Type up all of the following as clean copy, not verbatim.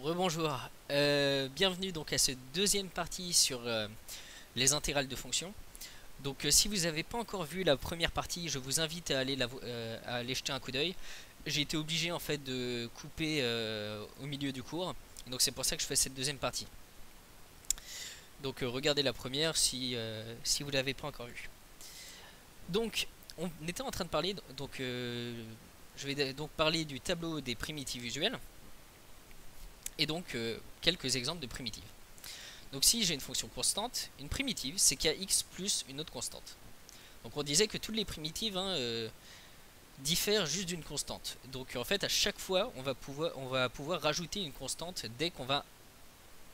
Rebonjour, bienvenue donc à cette deuxième partie sur les intégrales de fonctions. Donc si vous n'avez pas encore vu la première partie, je vous invite à à aller jeter un coup d'œil. J'ai été obligé en fait de couper au milieu du cours, donc c'est pour ça que je fais cette deuxième partie. Donc regardez la première si vous ne l'avez pas encore vue. Donc on était en train de parler, je vais donc parler du tableau des primitives usuelles et donc quelques exemples de primitives. Donc si j'ai une fonction constante, une primitive c'est kx plus une autre constante. Donc on disait que toutes les primitives diffèrent juste d'une constante. Donc en fait à chaque fois on va pouvoir rajouter une constante dès qu'on va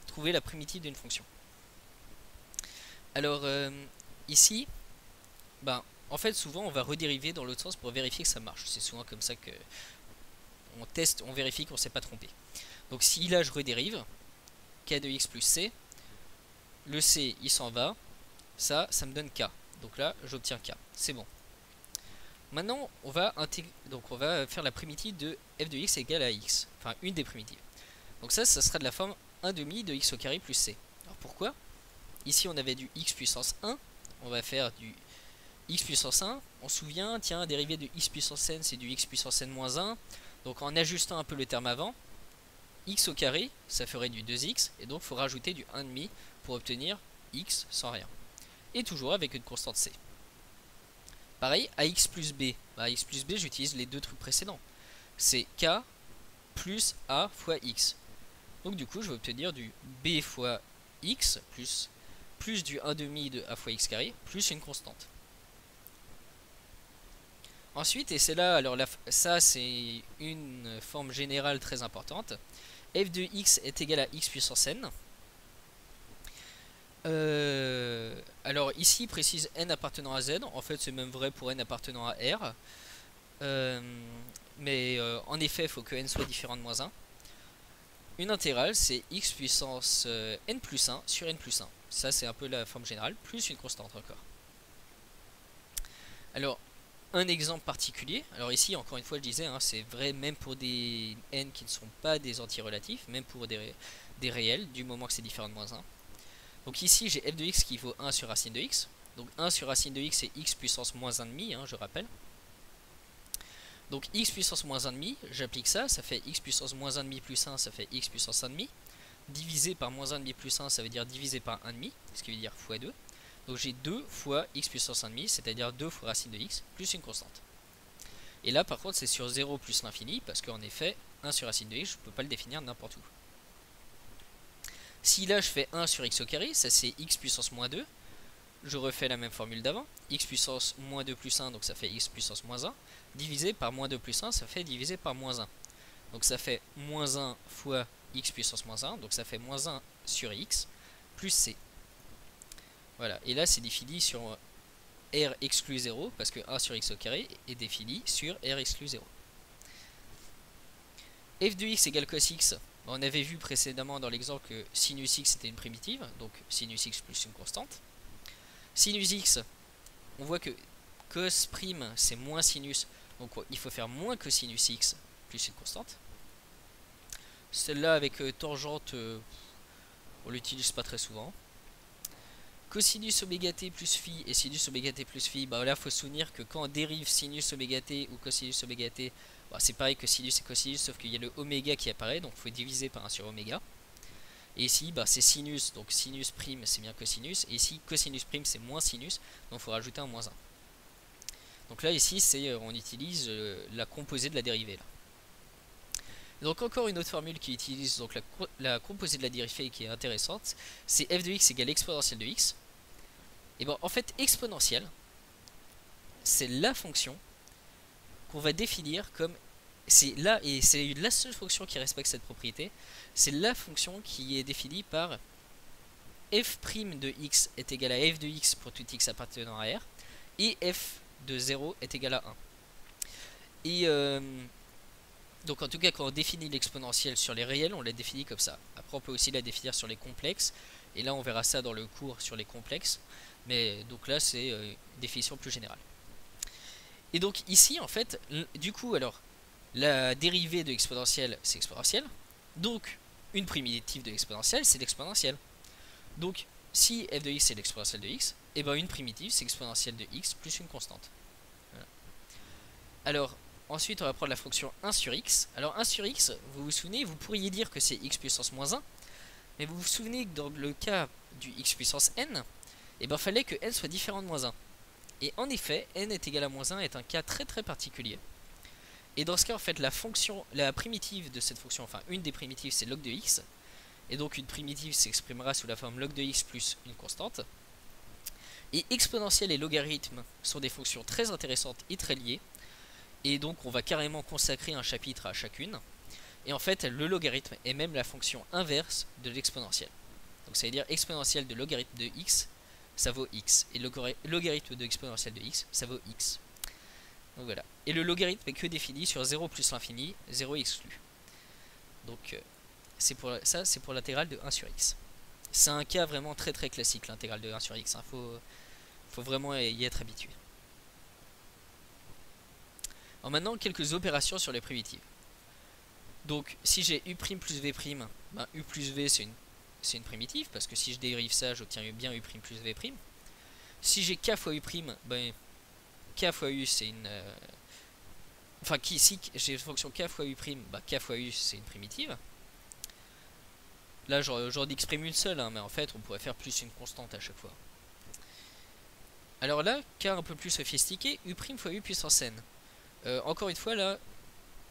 trouver la primitive d'une fonction. Alors ici, en fait souvent on va redériver dans l'autre sens pour vérifier que ça marche. C'est souvent comme ça que on teste, on vérifie qu'on ne s'est pas trompé. Donc si là je redérive, k de x plus c, le c il s'en va, ça me donne k. Donc là j'obtiens k, c'est bon. Maintenant on va faire la primitive de f de x égale à x, enfin une des primitives. Donc ça sera de la forme 1 demi de x au carré plus c. Alors pourquoi? Ici on avait du x puissance 1, on va faire du x puissance 1, on se souvient, tiens, dérivé de x puissance n c'est du x puissance n moins 1, donc en ajustant un peu le terme avant, x au carré, ça ferait du 2x, et donc il faut rajouter du 1,5 pour obtenir x sans rien. Et toujours avec une constante c. Pareil, à x plus b, x plus b j'utilise les deux trucs précédents. C'est k plus a fois x. Donc du coup je vais obtenir du b fois x plus du 1,5 de a fois x carré plus une constante. Ensuite, et c'est là, alors ça c'est une forme générale très importante, f de x est égal à x puissance n. Alors ici il précise n appartenant à z, en fait c'est même vrai pour n appartenant à r. En effet il faut que n soit différent de moins 1. Une intégrale c'est x puissance n plus 1 sur n plus 1. Ça c'est un peu la forme générale, plus une constante encore. Alors un exemple particulier, alors ici encore une fois je disais, c'est vrai même pour des n qui ne sont pas des antirelatifs, même pour des réels, du moment que c'est différent de moins 1. Donc ici j'ai f de x qui vaut 1 sur racine de x, donc 1 sur racine de x c'est x puissance moins 1,5, je rappelle. Donc x puissance moins 1,5, j'applique ça, ça fait x puissance moins 1,5 plus 1, ça fait x puissance 1,5, divisé par moins 1,5 plus 1, ça veut dire divisé par 1,5, ce qui veut dire fois 2. Donc j'ai 2 fois x puissance 1,5, c'est-à-dire 2 fois racine de x, plus une constante. Et là par contre c'est sur 0 plus l'infini, parce qu'en effet, 1 sur racine de x, je ne peux pas le définir n'importe où. Si là je fais 1 sur x au carré, ça c'est x puissance moins 2, je refais la même formule d'avant, x puissance moins 2 plus 1, donc ça fait x puissance moins 1, divisé par moins 2 plus 1, ça fait divisé par moins 1. Donc ça fait moins 1 fois x puissance moins 1, donc ça fait moins 1 sur x, plus c. Voilà, et là c'est défini sur r exclu 0, parce que 1 sur x au carré est défini sur r exclu 0. f de x égale cos x, on avait vu précédemment dans l'exemple que sinus x était une primitive, donc sinus x plus une constante. Sinus x, on voit que cos prime c'est moins sinus, donc il faut faire moins que sinus x plus une constante. Celle-là avec tangente, on l'utilise pas très souvent. Cosinus oméga t plus phi et sinus oméga t plus phi, là il faut se souvenir que quand on dérive sinus oméga t ou cosinus oméga t, c'est pareil que sinus et cosinus, sauf qu'il y a le oméga qui apparaît, donc il faut diviser par 1 sur oméga. Et ici c'est sinus, donc sinus prime c'est bien cosinus, et ici cosinus prime c'est moins sinus, donc il faut rajouter un moins 1. Donc là ici on utilise la composée de la dérivée là. Donc encore une autre formule qui utilise donc la composée de la dérivée qui est intéressante, c'est f de x égale exponentielle de x. Et en fait exponentielle, c'est la fonction qu'on va définir comme, c'est la seule fonction qui respecte cette propriété, c'est la fonction qui est définie par f' de x est égal à f de x pour tout x appartenant à R, et f de 0 est égal à 1. Et donc en tout cas quand on définit l'exponentielle sur les réels, on la définit comme ça. Après on peut aussi la définir sur les complexes, et là on verra ça dans le cours sur les complexes, mais donc là c'est une définition plus générale. Et donc ici en fait, du coup alors, la dérivée de exponentielle c'est exponentielle, donc une primitive de l'exponentielle, c'est l'exponentielle. Donc, si f de x c'est l'exponentielle de x, et ben une primitive c'est l'exponentielle de x plus une constante. Voilà. Alors, ensuite on va prendre la fonction 1 sur x. Alors 1 sur x, vous vous souvenez, vous pourriez dire que c'est x puissance moins 1, mais vous vous souvenez que dans le cas du x puissance n, et ben fallait que n soit différent de moins 1. Et en effet, n est égal à moins 1 est un cas très très particulier. Et dans ce cas, en fait, la primitive de cette fonction, enfin une des primitives, c'est log de x. Et donc une primitive s'exprimera sous la forme log de x plus une constante. Et exponentielle et logarithme sont des fonctions très intéressantes et très liées. Et donc on va carrément consacrer un chapitre à chacune. Et en fait, le logarithme est même la fonction inverse de l'exponentielle. Donc ça veut dire exponentielle de logarithme de x, ça vaut x. Et logarithme de exponentielle de x, ça vaut x. Donc voilà. Et le logarithme est que défini sur 0 plus l'infini, 0 exclu. Donc c'est pour l'intégrale de 1 sur x. C'est un cas vraiment très très classique, l'intégrale de 1 sur x. Faut vraiment y être habitué. Alors maintenant, quelques opérations sur les primitives. Donc si j'ai u' plus v', ben, u plus v c'est une primitive, parce que si je dérive ça, j'obtiens bien u' plus v'. Si j'ai k fois u', ben, k fois u c'est une... enfin, si j'ai une fonction k fois u', ben, k fois u c'est une primitive. Là j'en exprime une seule, hein, mais en fait on pourrait faire plus une constante à chaque fois. Alors là, cas un peu plus sophistiqué, u' fois u puissance n. Encore une fois là,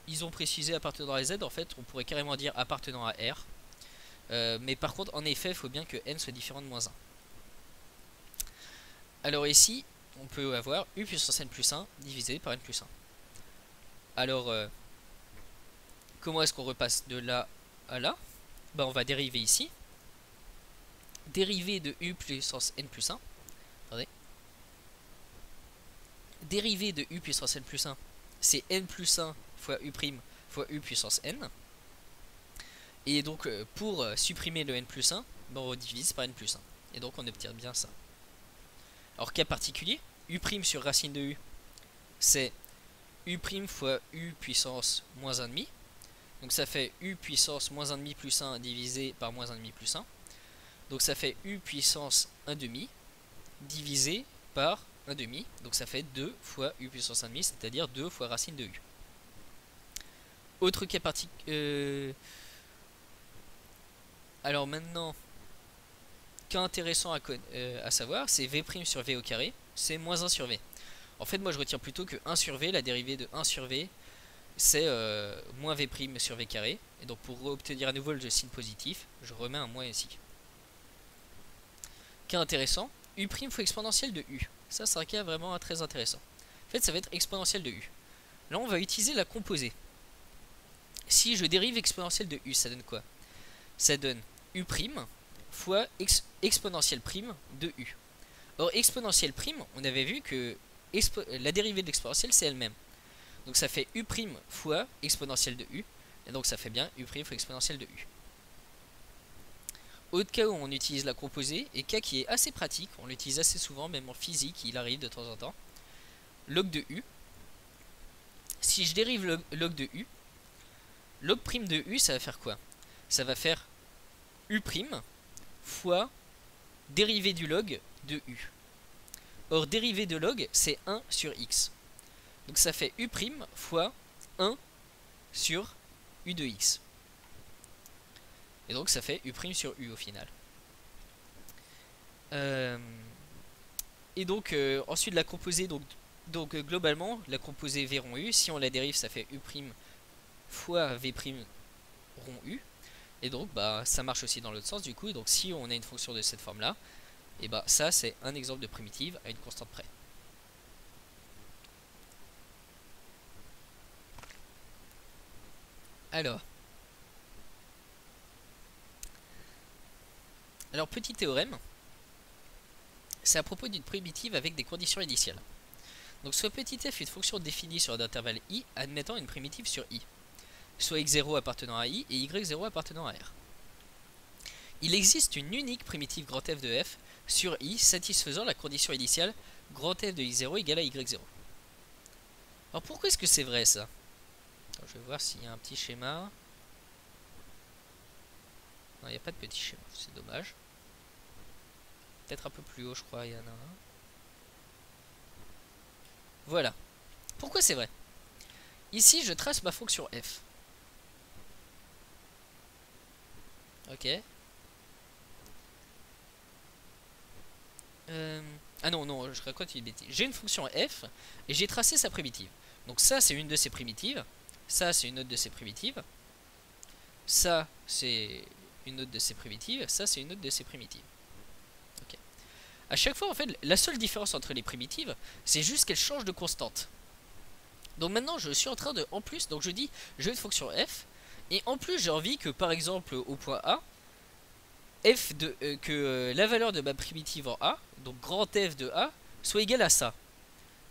ils ont précisé appartenant à z, en fait on pourrait carrément dire appartenant à R. Mais par contre en effet il faut bien que n soit différent de moins 1. Alors ici on peut avoir u puissance n plus 1 divisé par n plus 1. Alors comment est-ce qu'on repasse de là à là? Ben, on va dériver ici. Dérivé de u puissance n plus 1. Attendez. Dérivé de u puissance n plus 1, c'est n plus 1 fois u' fois u puissance n. Et donc pour supprimer le n plus 1, ben, on divise par n plus 1. Et donc on obtient bien ça. Alors cas particulier, u' sur racine de u, c'est u' fois u puissance moins 1,5. Donc ça fait u puissance moins 1,5 plus 1 divisé par moins 1,5 plus 1. Donc ça fait u puissance 1,5 divisé par 1,5. Donc ça fait 2 fois u puissance 1,5, c'est-à-dire 2 fois racine de u. Autre cas particulier... alors maintenant, cas intéressant à savoir, c'est v' sur v au carré, c'est moins 1 sur v. En fait, moi je retiens plutôt que 1 sur v, la dérivée de 1 sur v, c'est moins v' sur v carré. Et donc pour obtenir à nouveau le signe positif, je remets un moins ici. Cas intéressant, u' fois exponentielle de u. Ça c'est un cas vraiment très intéressant. En fait ça va être exponentielle de u. Là on va utiliser la composée. Si je dérive exponentielle de u, ça donne quoi? Ça donne u' fois exponentielle prime de u. Or exponentielle prime, on avait vu que la dérivée de l'exponentielle c'est elle-même. Donc ça fait u' fois exponentielle de u. Et donc ça fait bien u' fois exponentielle de u. Autre cas où on utilise la composée, et cas qui est assez pratique, on l'utilise assez souvent, même en physique, il arrive de temps en temps. Log de u. Si je dérive le log de u, log prime de u, ça va faire quoi? Ça va faire u' fois dérivée du log de u. Or dérivée de log, c'est 1 sur x. Donc ça fait u' fois 1 sur u de x. Et donc ça fait u' sur u au final. Et donc ensuite la composée, donc globalement la composée v rond u, si on la dérive ça fait u' fois v' rond u. Et donc bah ça marche aussi dans l'autre sens du coup. Donc si on a une fonction de cette forme là, et bah ça c'est un exemple de primitive à une constante près. Alors petit théorème, c'est à propos d'une primitive avec des conditions initiales. Donc soit petit f est une fonction définie sur un intervalle i admettant une primitive sur i, soit x0 appartenant à i et y0 appartenant à r. Il existe une unique primitive grand F de f sur i satisfaisant la condition initiale grand F de x0 égale à y0. Alors pourquoi est-ce que c'est vrai ça? Alors, je vais voir s'il y a un petit schéma. Non, il n'y a pas de petit schéma, c'est dommage. Peut-être un peu plus haut, je crois, il y en a un. Voilà. Pourquoi c'est vrai? Ici, je trace ma fonction f. Ok. Ah non, non, je raconte une bêtise. J'ai une fonction f et j'ai tracé sa primitive. Donc ça, c'est une de ses primitives. Ça, c'est une autre de ses primitives. Ça, c'est une autre de ses primitives. Ça, c'est une autre de ses primitives. Ok. À chaque fois, en fait, la seule différence entre les primitives, c'est juste qu'elles changent de constante. Donc maintenant, je suis en train de, en plus, donc je dis, je veux une fonction f, et en plus, j'ai envie que, par exemple, au point A, la valeur de ma primitive en A, donc grand F de A, soit égale à ça.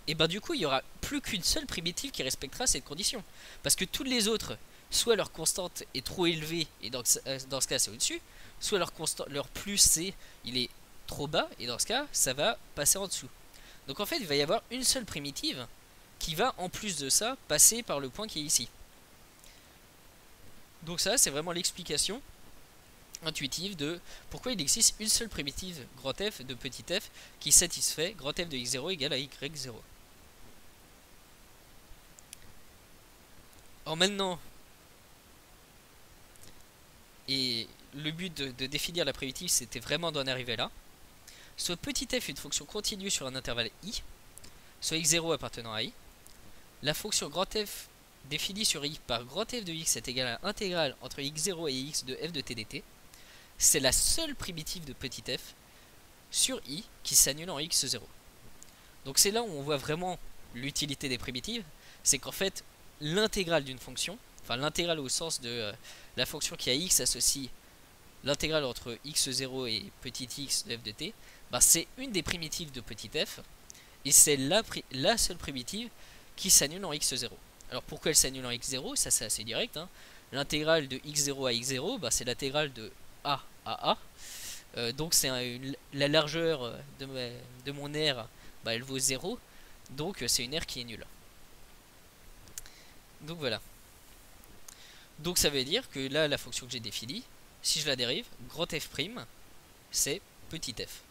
Et ben du coup, il n'y aura plus qu'une seule primitive qui respectera cette condition. Parce que toutes les autres, soit leur constante est trop élevée, et dans ce cas, c'est au-dessus, soit leur plus C, il est trop bas, et dans ce cas, ça va passer en dessous. Donc en fait, il va y avoir une seule primitive qui va, en plus de ça, passer par le point qui est ici. Donc ça, c'est vraiment l'explication intuitive de pourquoi il existe une seule primitive grand F de petit f qui satisfait grand F de x0 égale à y0. Alors maintenant, et le but de définir la primitive, c'était vraiment d'en arriver là. Soit petit f une fonction continue sur un intervalle i, soit x0 appartenant à i. La fonction grand F définie sur i par grand F de x est égale à intégrale entre x0 et x de f de t dt. C'est la seule primitive de petit f sur i qui s'annule en x0. Donc c'est là où on voit vraiment l'utilité des primitives, c'est qu'en fait l'intégrale d'une fonction, enfin l'intégrale au sens de la fonction qui a x associe l'intégrale entre x0 et petit x de f de t, bah c'est une des primitives de petit f, et c'est la seule primitive qui s'annule en x0. Alors pourquoi elle s'annule en x0? Ça c'est assez direct, hein. L'intégrale de x0 à x0, bah, c'est l'intégrale de a à a. Donc c'est la largeur de mon R, bah, elle vaut 0. Donc c'est une R qui est nulle. Donc voilà. Donc ça veut dire que là, la fonction que j'ai définie, si je la dérive, grand F', c'est petit f.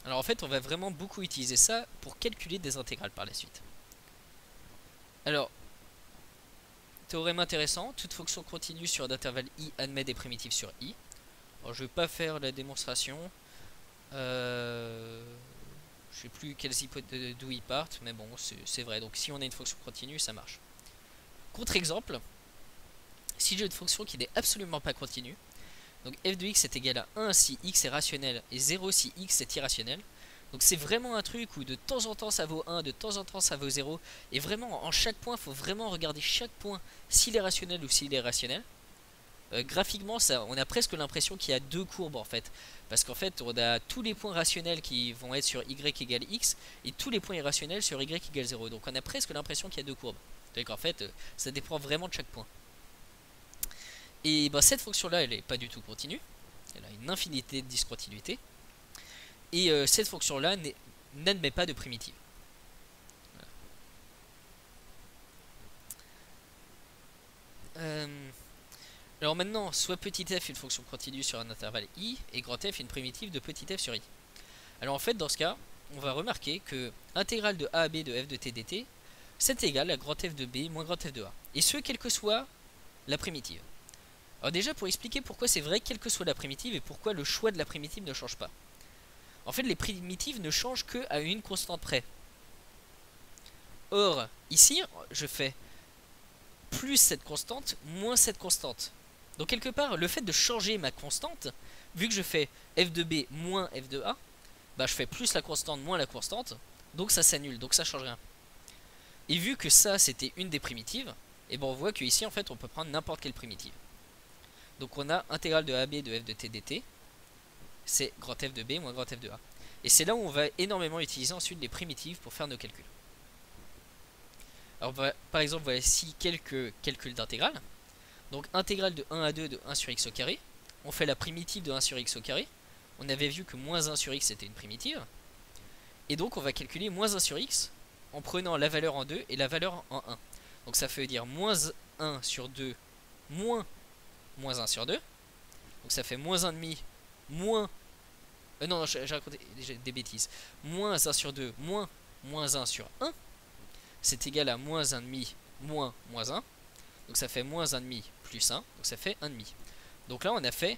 Alors en fait, on va vraiment beaucoup utiliser ça pour calculer des intégrales par la suite. Alors, théorème intéressant, toute fonction continue sur un intervalle i admet des primitives sur i. Alors je vais pas faire la démonstration. Je sais plus quelles hypothèses d'où ils partent, mais bon, c'est vrai. Donc si on a une fonction continue, ça marche. Contre-exemple, si j'ai une fonction qui n'est absolument pas continue, donc f de x est égal à 1 si x est rationnel et 0 si x est irrationnel. Donc c'est vraiment un truc où de temps en temps ça vaut 1, de temps en temps ça vaut 0. Et vraiment, en chaque point, il faut vraiment regarder chaque point s'il est rationnel ou s'il est irrationnel. Graphiquement, on a presque l'impression qu'il y a deux courbes en fait. Parce qu'en fait, on a tous les points rationnels qui vont être sur y égale x et tous les points irrationnels sur y égale 0. Donc on a presque l'impression qu'il y a deux courbes. Donc en fait, ça dépend vraiment de chaque point. Et ben, cette fonction-là, elle n'est pas du tout continue. Elle a une infinité de discontinuités. Et cette fonction-là n'admet pas de primitive. Voilà. Alors maintenant, soit petit f une fonction continue sur un intervalle i, et grand F une primitive de petit f sur i. Alors en fait, dans ce cas, on va remarquer que intégrale de a à b de f de t dt, c'est égal à grand F de b moins grand F de a. Et ce, quelle que soit la primitive. Alors déjà, pour expliquer pourquoi c'est vrai, quelle que soit la primitive, et pourquoi le choix de la primitive ne change pas. En fait, les primitives ne changent que à une constante près. Or, ici, je fais plus cette constante, moins cette constante. Donc quelque part, le fait de changer ma constante, vu que je fais f de b moins f de a, bah je fais plus la constante moins la constante, donc ça s'annule, donc ça change rien. Et vu que ça c'était une des primitives, et ben on voit qu'ici en fait on peut prendre n'importe quelle primitive. Donc on a intégrale de ab de f de t dt, c'est grand f de b moins grand f de a. Et c'est là où on va énormément utiliser ensuite les primitives pour faire nos calculs. Alors par exemple voici quelques calculs d'intégrale. Donc intégrale de 1 à 2 de 1 sur x au carré. On fait la primitive de 1 sur x au carré. On avait vu que moins 1 sur x était une primitive. Et donc on va calculer moins 1 sur x en prenant la valeur en 2 et la valeur en 1. Donc ça veut dire moins 1 sur 2 moins 1 sur 2. Donc ça fait moins 1,5 moins... non, j'ai raconté des bêtises. Moins 1 sur 2 moins 1 sur 1. C'est égal à moins 1,5 moins 1. Donc ça fait moins 1,5 plus 1. Donc ça fait 1,5. Donc là on a fait...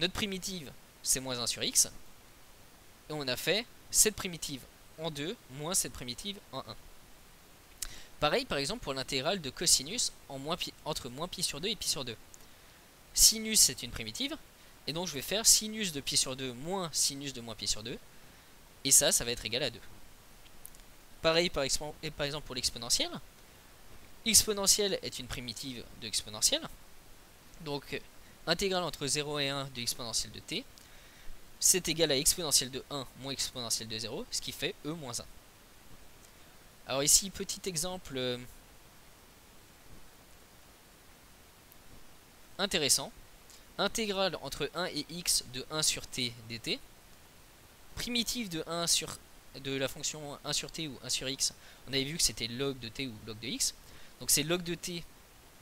Notre primitive c'est moins 1 sur x. Et on a fait cette primitive en 2 moins cette primitive en 1. Pareil par exemple pour l'intégrale de cosinus entre moins pi sur 2 et pi sur 2. Sinus c'est une primitive. Et donc je vais faire sinus de pi sur 2 moins sinus de moins pi sur 2. Et ça va être égal à 2. Pareil par exemple pour l'exponentielle. L'exponentielle est une primitive de exponentielle. Donc intégrale entre 0 et 1 de l'exponentielle de t. C'est égal à exponentielle de 1 moins exponentielle de 0. Ce qui fait e moins 1. Alors ici petit exemple intéressant. Intégrale entre 1 et x de 1 sur t dt. Primitive de la fonction 1 sur t ou 1 sur x. On avait vu que c'était log de t ou log de x. Donc c'est log de t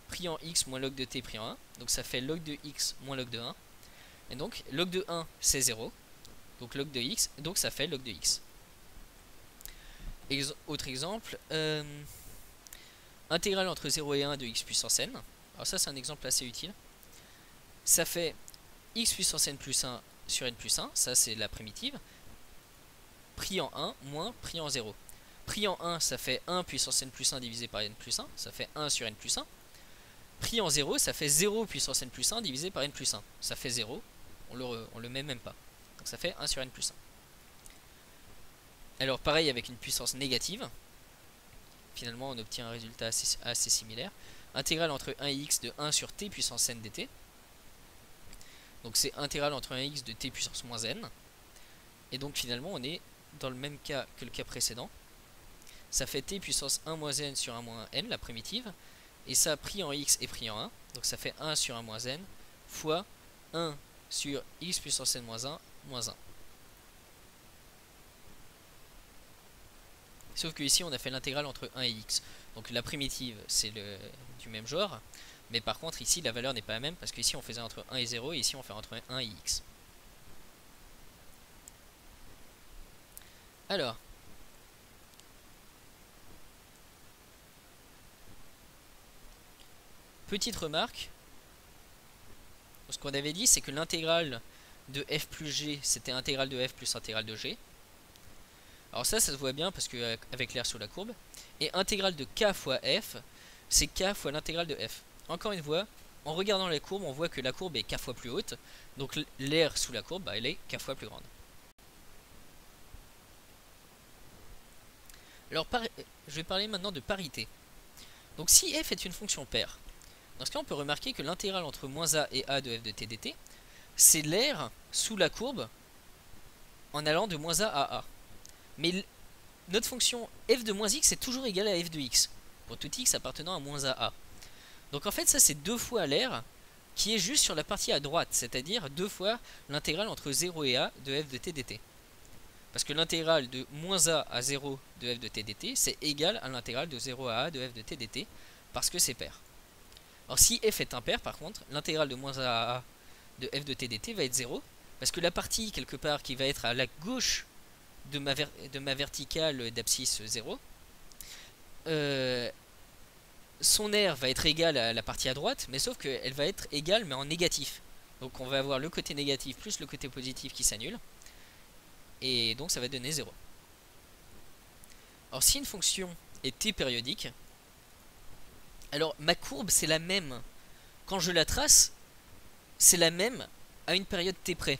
pris en x moins log de t pris en 1. Donc ça fait log de x moins log de 1. Et donc log de 1 c'est 0. Donc log de x, donc ça fait log de x. Autre exemple, intégrale entre 0 et 1 de x puissance n. Alors ça c'est un exemple assez utile. Ça fait x puissance n plus 1 sur n plus 1, ça c'est la primitive. Pris en 1 moins pris en 0. Pris en 1 ça fait 1 puissance n plus 1 divisé par n plus 1, ça fait 1 sur n plus 1. Pris en 0 ça fait 0 puissance n plus 1 divisé par n plus 1, ça fait 0, on le met même pas. Donc ça fait 1 sur n plus 1. Alors pareil avec une puissance négative. Finalement on obtient un résultat assez similaire. Intégrale entre 1 et x de 1 sur t puissance n dt. Donc c'est intégrale entre 1 et x de t puissance moins n. Et donc finalement on est dans le même cas que le cas précédent. Ça fait t puissance 1 moins n sur 1 moins n, la primitive. Et ça pris en x et pris en 1. Donc ça fait 1 sur 1 moins n fois 1 sur x puissance n moins 1 moins 1. Sauf que ici on a fait l'intégrale entre 1 et x. Donc la primitive c'est du même genre. Mais par contre ici la valeur n'est pas la même parce qu'ici on faisait entre 1 et 0 et ici on fait entre 1 et x. Alors, petite remarque. Ce qu'on avait dit c'est que l'intégrale de f plus g c'était intégrale de f plus intégrale de g. Alors ça se voit bien parce que avec l'air sous la courbe. Et intégrale de k fois f c'est k fois l'intégrale de f. Encore une fois, en regardant la courbe on voit que la courbe est k fois plus haute. Donc l'air sous la courbe bah, elle est k fois plus grande. Alors je vais parler maintenant de parité. Donc si f est une fonction paire, dans ce cas on peut remarquer que l'intégrale entre moins a et a de f de t dt, c'est l'air sous la courbe en allant de moins a à a. Mais notre fonction f de moins x est toujours égale à f de x, pour tout x appartenant à moins a. Donc en fait ça c'est deux fois l'air qui est juste sur la partie à droite, c'est-à-dire deux fois l'intégrale entre 0 et a de f de t dt. Parce que l'intégrale de moins a à 0 de f de t dt, c'est égal à l'intégrale de 0 à a de f de t dt, parce que c'est pair. Alors si f est impair, par contre, l'intégrale de moins a à a de f de t dt va être 0, parce que la partie, quelque part, qui va être à la gauche de ma verticale d'abscisse 0, son R va être égal à la partie à droite, mais sauf qu'elle va être égale, mais en négatif. Donc on va avoir le côté négatif plus le côté positif qui s'annule. Et donc ça va donner 0. Alors si une fonction est t périodique, alors ma courbe c'est la même. Quand je la trace, c'est la même à une période t près.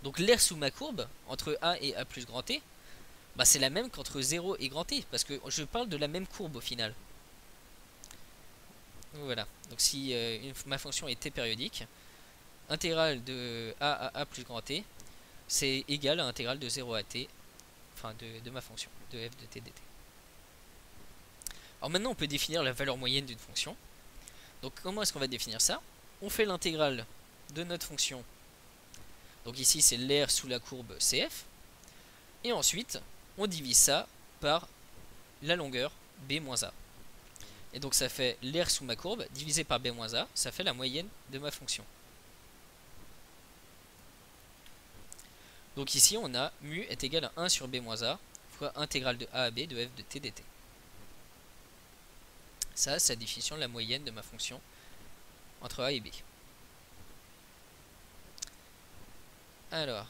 Donc l'air sous ma courbe, entre a et a plus grand t, bah c'est la même qu'entre 0 et grand t, parce que je parle de la même courbe au final. Donc voilà, donc si ma fonction est t périodique, intégrale de a à a plus grand t, c'est égal à intégrale de 0 à t, enfin de ma fonction, de f de t dt. Alors maintenant on peut définir la valeur moyenne d'une fonction. Donc comment est-ce qu'on va définir ça? On fait l'intégrale de notre fonction. Donc ici c'est l'air sous la courbe CF. Et ensuite on divise ça par la longueur B moins A. Et donc ça fait l'air sous ma courbe divisé par b moins a, ça fait la moyenne de ma fonction. Donc ici on a mu est égal à 1 sur b moins a fois intégrale de a à b de f de t dt. Ça c'est la définition de la moyenne de ma fonction entre a et b. Alors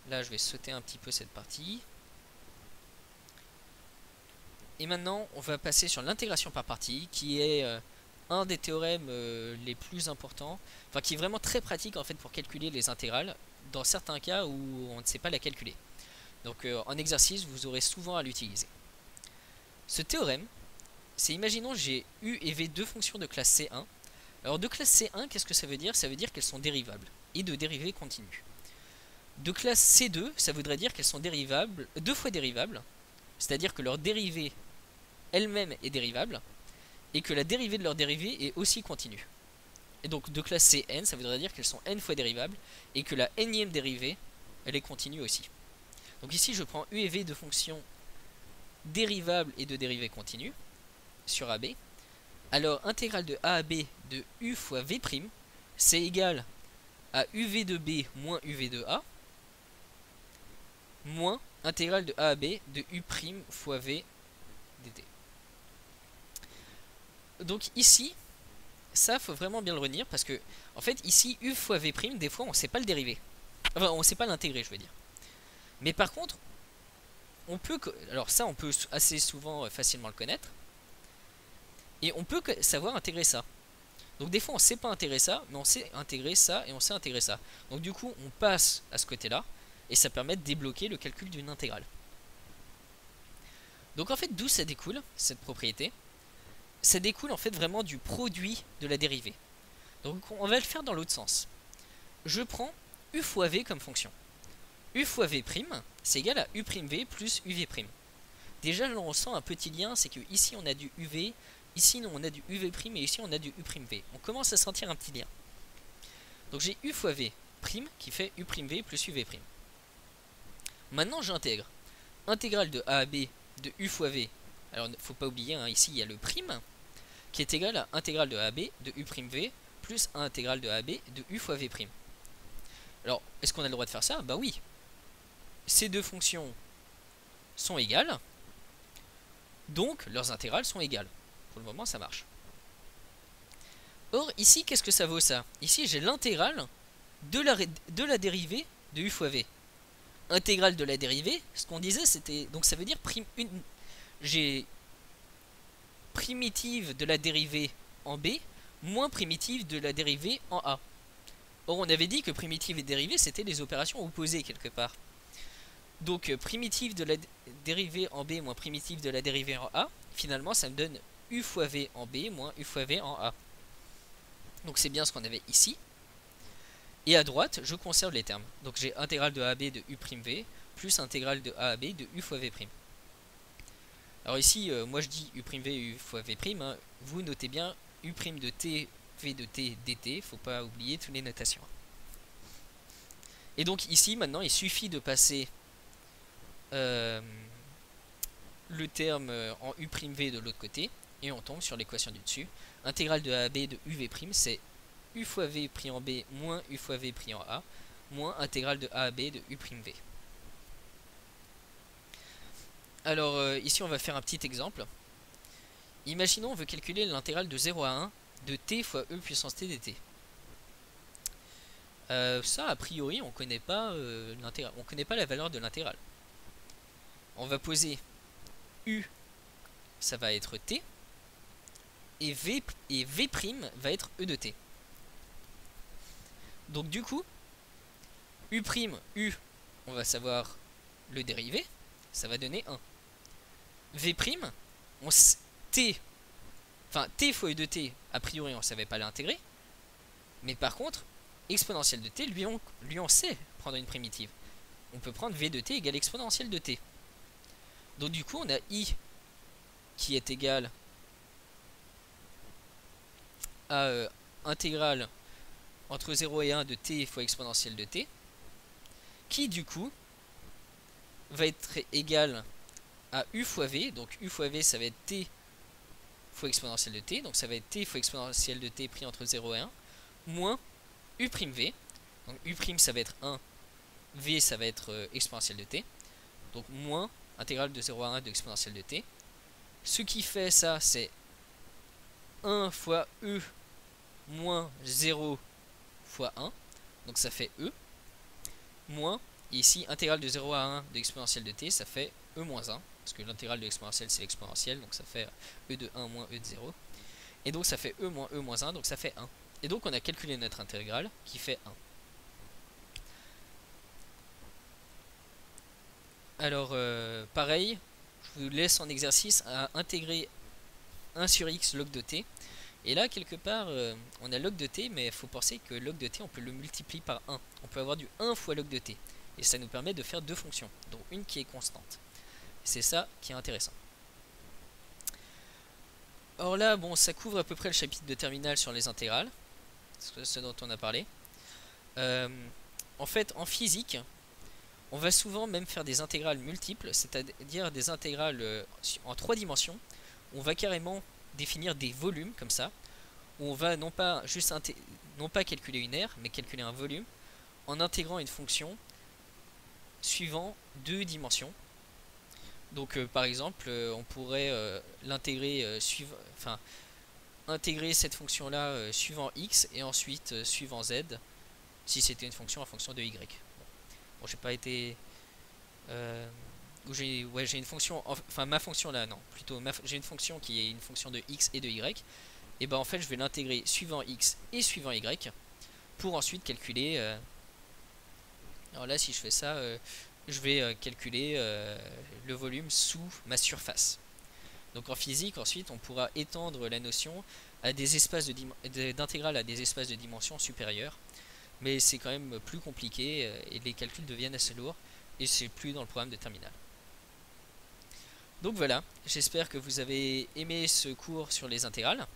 là je vais sauter un petit peu cette partie. Et maintenant on va passer sur l'intégration par partie qui est un des théorèmes les plus importants, enfin qui est vraiment très pratique en fait pour calculer les intégrales dans certains cas où on ne sait pas la calculer. Donc en exercice vous aurez souvent à l'utiliser. Ce théorème, c'est imaginons j'ai u et v deux fonctions de classe C1. Alors de classe C1 qu'est-ce que ça veut dire? Ça veut dire qu'elles sont dérivables et de dérivées continues. De classe C2 ça voudrait dire qu'elles sont dérivables, deux fois dérivables, c'est-à-dire que leur dérivée elle-même est dérivable et que la dérivée de leur dérivée est aussi continue. Et donc de classe Cn ça voudrait dire qu'elles sont n fois dérivables et que la nème dérivée elle est continue aussi. Donc ici je prends u et v de fonctions dérivables et de dérivées continues sur AB. Alors intégrale de a à b de u fois v' c'est égal à uv de b moins uv de a moins intégrale de a à b de u' fois v dt. Donc ici ça faut vraiment bien le retenir parce que en fait ici u fois v' des fois on sait pas le dériver, enfin on sait pas l'intégrer je veux dire, mais par contre on peut, alors ça on peut assez souvent facilement le connaître et on peut savoir intégrer ça. Donc des fois on sait pas intégrer ça mais on sait intégrer ça et on sait intégrer ça, donc du coup on passe à ce côté là et ça permet de débloquer le calcul d'une intégrale. Donc en fait d'où ça découle cette propriété? Ça découle en fait vraiment du produit de la dérivée. Donc on va le faire dans l'autre sens. Je prends u fois v comme fonction. U fois v' c'est égal à u'v plus uv'. Déjà là on ressent un petit lien, c'est que ici on a du uv, ici on a du uv' et ici on a du u'v. On commence à sentir un petit lien. Donc j'ai u fois v' qui fait u'v plus uv'. Maintenant j'intègre intégrale de a à b de u fois v. Alors il ne faut pas oublier, hein, ici il y a le prime qui est égal à intégrale de a à b de u'v plus intégrale de a à b de u fois v'. Alors est-ce qu'on a le droit de faire ça? Bah oui. Ces deux fonctions sont égales, donc leurs intégrales sont égales. Pour le moment ça marche. Or ici qu'est-ce que ça vaut ça? Ici j'ai l'intégrale de la dérivée de u fois v. Intégrale de la dérivée, ce qu'on disait c'était, donc ça veut dire j'ai primitive de la dérivée en b moins primitive de la dérivée en a. Or on avait dit que primitive et dérivée c'était des opérations opposées quelque part. Donc primitive de la dérivée en b moins primitive de la dérivée en a, finalement ça me donne u fois v en b moins u fois v en a. Donc c'est bien ce qu'on avait ici. Et à droite je conserve les termes. Donc j'ai intégrale de a à b de u'v plus intégrale de a à b de u fois v'. Alors ici moi je dis u'v u fois v', hein. Vous notez bien u' de t v de t dt, faut pas oublier toutes les notations. Et donc ici maintenant il suffit de passer le terme en u'v de l'autre côté et on tombe sur l'équation du dessus. Intégrale de a à b de uv' c'est u fois v pris en b moins u fois v pris en a moins intégrale de a à b de u'v. Alors ici on va faire un petit exemple. Imaginons on veut calculer l'intégrale de 0 à 1 de t fois e puissance t dt. Ça a priori on connaît pas l'intégrale, on connaît pas la valeur de l'intégrale. On va poser u, ça va être t, et v va être e de t. Donc du coup u', on va savoir le dérivé, ça va donner 1. v', t fois e de t, a priori on savait pas l'intégrer, mais par contre exponentielle de t, lui on sait prendre une primitive. On peut prendre v de t égale exponentielle de t. Donc du coup on a i qui est égal à intégrale entre 0 et 1 de t fois exponentielle de t, qui du coup va être égal à u fois v, donc u fois v ça va être t fois exponentielle de t, donc ça va être t fois exponentielle de t pris entre 0 et 1, moins u'v, donc u' ça va être 1, v ça va être exponentielle de t, donc moins intégrale de 0 à 1 de exponentielle de t. Ce qui fait ça, c'est 1 fois e moins 0 fois 1, donc ça fait e, moins, et ici intégrale de 0 à 1 de exponentielle de t, ça fait e moins 1, parce que l'intégrale de l'exponentielle c'est l'exponentielle, donc ça fait e de 1 moins e de 0, et donc ça fait e moins 1, donc ça fait 1. Et donc on a calculé notre intégrale qui fait 1. Alors pareil, je vous laisse en exercice à intégrer 1 sur x log de t. Et là quelque part on a log de t, mais il faut penser que log de t on peut le multiplier par 1. On peut avoir du 1 fois log de t. Et ça nous permet de faire deux fonctions, dont une qui est constante. C'est ça qui est intéressant. Or là, bon, ça couvre à peu près le chapitre de terminale sur les intégrales, ce dont on a parlé. En fait, en physique, on va souvent même faire des intégrales multiples, c'est-à-dire des intégrales en 3 dimensions. On va carrément définir des volumes comme ça, où on va non pas calculer une aire, mais calculer un volume en intégrant une fonction suivant 2 dimensions. Donc par exemple, on pourrait l'intégrer intégrer cette fonction là suivant x et ensuite suivant z, si c'était une fonction en fonction de y. Bon, j'ai pas été j'ai une fonction, enfin ma fonction là, non, plutôt j'ai une fonction qui est une fonction de x et de y. Et ben en fait je vais l'intégrer suivant x et suivant y pour ensuite calculer. Alors là si je fais ça, je vais calculer le volume sous ma surface. Donc en physique ensuite on pourra étendre la notion à des espaces d'intégrale à des espaces de dimension supérieure, mais c'est quand même plus compliqué et les calculs deviennent assez lourds et c'est plus dans le programme de terminale. Donc voilà, j'espère que vous avez aimé ce cours sur les intégrales.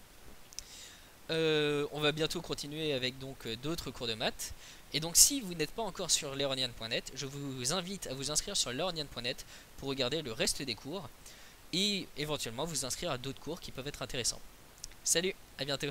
On va bientôt continuer avec donc d'autres cours de maths. Et donc si vous n'êtes pas encore sur learnian.net, je vous invite à vous inscrire sur learnian.net pour regarder le reste des cours et éventuellement vous inscrire à d'autres cours qui peuvent être intéressants. Salut, à bientôt.